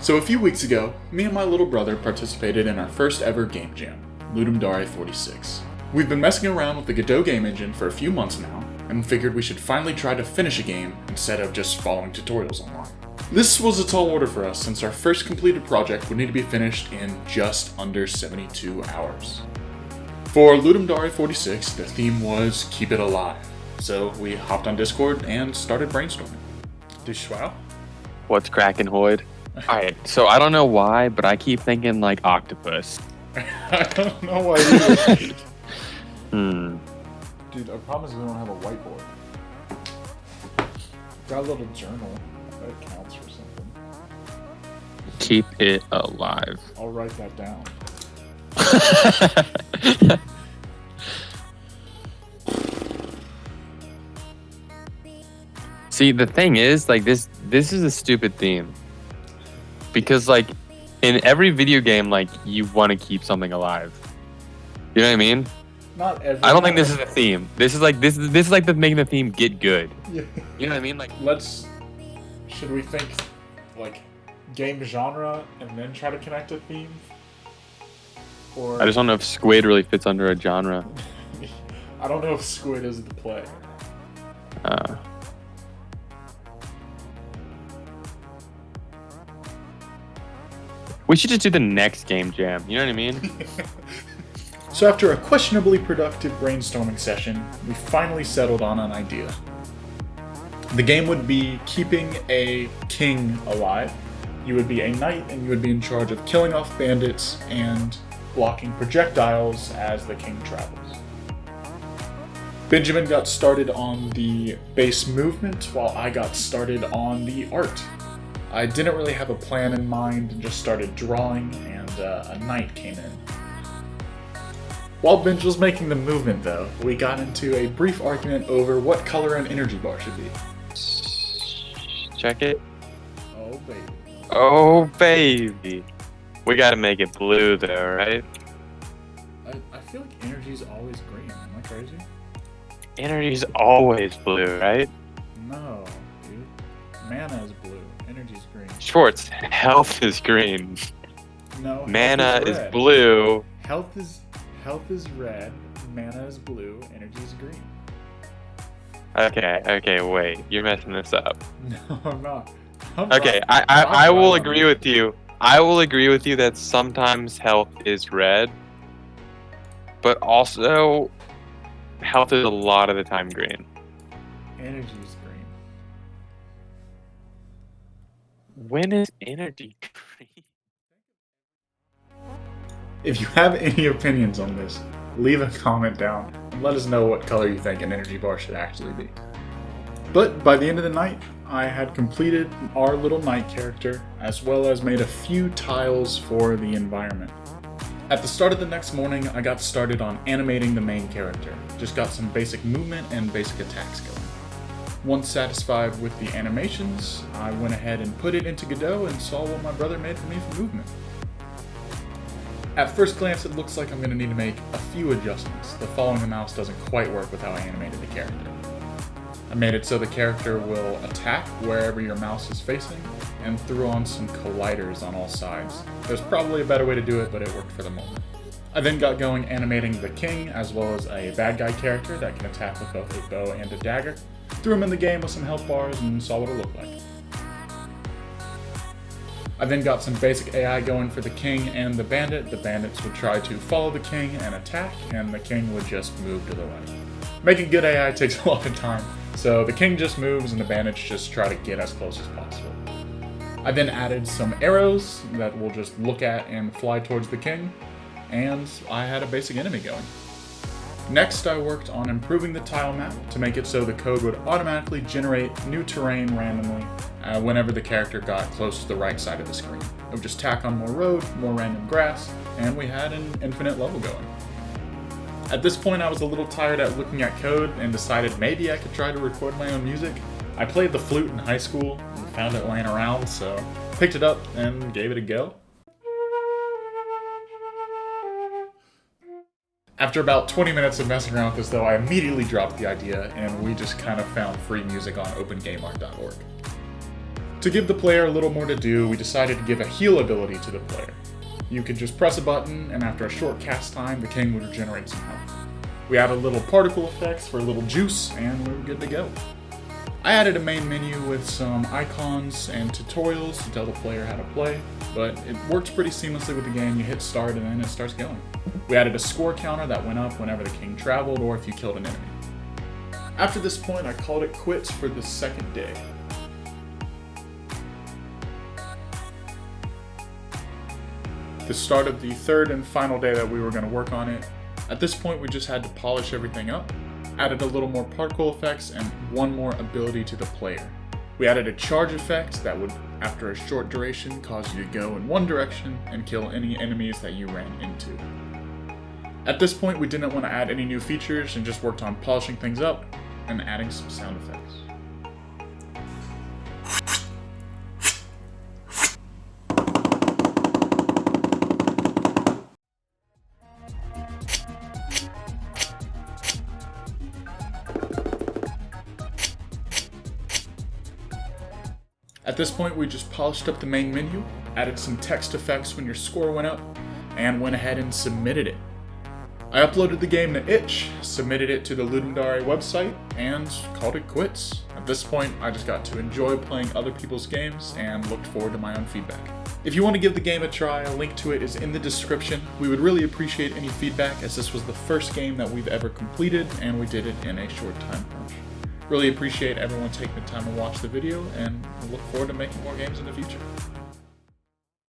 So a few weeks ago, me and my little brother participated in our first ever game jam, Ludum Dare 46. We've been messing around with the Godot Game Engine for a few months now, and figured we should finally try to finish a game instead of just following tutorials online. This was a tall order for us since our first completed project would need to be finished in just under 72 hours. For Ludum Dare 46, the theme was Keep It Alive, so we hopped on Discord and started brainstorming. Dushwao? What's crackin', Hoyd? Alright, so I don't know why, but I keep thinking like octopus. I don't know why either. Dude, our problem is we don't have a whiteboard. Got a little journal. That counts for something. Keep it alive. I'll write that down. See, the thing is, like, this is a stupid theme. Because, like, in every video game, like, you want to keep something alive. You know what I mean? Not every. I don't think this is a theme. This is like the making the theme get good. Yeah. You know what I mean? Like, Should we think, like, game genre and then try to connect a theme? Or I just don't know if squid really fits under a genre. I don't know if squid is the play. We should just do the next game jam. You know what I mean? So after a questionably productive brainstorming session, we finally settled on an idea. The game would be keeping a king alive. You would be a knight and you would be in charge of killing off bandits and blocking projectiles as the king travels. Benjamin got started on the base movement while I got started on the art. I didn't really have a plan in mind and just started drawing, and a knight came in. While Benj was making the movement though, we got into a brief argument over what color an energy bar should be. Check it. Oh, baby. Oh, baby. We gotta make it blue though, right? I feel like energy's always green. Am I crazy? Energy's always blue, right? No, dude. Mana is blue. Energy's green. Schwartz, health is green. No. Mana is red. blue. Health is red. Mana is blue. Energy is green. Okay, wait. You're messing this up. No, I'm not. Okay, I will agree with you. I will agree with you that sometimes health is red, but also health is a lot of the time green. Energy is green. When is energy green? If you have any opinions on this, leave a comment down and let us know what color you think an energy bar should actually be. But by the end of the night, I had completed our little knight character, as well as made a few tiles for the environment. At the start of the next morning, I got started on animating the main character. Just got some basic movement and basic attacks going. Once satisfied with the animations, I went ahead and put it into Godot and saw what my brother made for me for movement. At first glance, it looks like I'm going to need to make a few adjustments. The following the mouse doesn't quite work with how I animated the character. I made it so the character will attack wherever your mouse is facing, and threw on some colliders on all sides. There's probably a better way to do it, but it worked for the moment. I then got going animating the king, as well as a bad guy character that can attack with both a bow and a dagger. Threw him in the game with some health bars and saw what it looked like. I then got some basic AI going for the king and the bandit. The bandits would try to follow the king and attack, and the king would just move to the right. Making good AI takes a lot of time, so the king just moves and the bandits just try to get as close as possible. I then added some arrows that will just look at and fly towards the king, and I had a basic enemy going. Next, I worked on improving the tile map to make it so the code would automatically generate new terrain randomly whenever the character got close to the right side of the screen. It would just tack on more road, more random grass, and we had an infinite level going. At this point, I was a little tired at looking at code and decided maybe I could try to record my own music. I played the flute in high school and found it laying around, so picked it up and gave it a go. After about 20 minutes of messing around with this though, I immediately dropped the idea and we just kind of found free music on opengameart.org. To give the player a little more to do, we decided to give a heal ability to the player. You could just press a button, and after a short cast time, the king would regenerate some health. We added little particle effects for a little juice, and we were good to go. I added a main menu with some icons and tutorials to tell the player how to play, but it works pretty seamlessly with the game. You hit start and then it starts going. We added a score counter that went up whenever the king traveled or if you killed an enemy. After this point, I called it quits for the second day. The start of the third and final day that we were going to work on it. At this point, we just had to polish everything up, added a little more particle effects, and one more ability to the player. We added a charge effect that would, after a short duration, cause you to go in one direction and kill any enemies that you ran into. At this point, we didn't want to add any new features and just worked on polishing things up and adding some sound effects. At this point, we just polished up the main menu, added some text effects when your score went up, and went ahead and submitted it. I uploaded the game to itch, submitted it to the Ludum Dare website, and called it quits. At this point, I just got to enjoy playing other people's games and looked forward to my own feedback. If you want to give the game a try, a link to it is in the description. We would really appreciate any feedback, as this was the first game that we've ever completed, and we did it in a short time crunch. Really appreciate everyone taking the time to watch the video, and look forward to making more games in the future.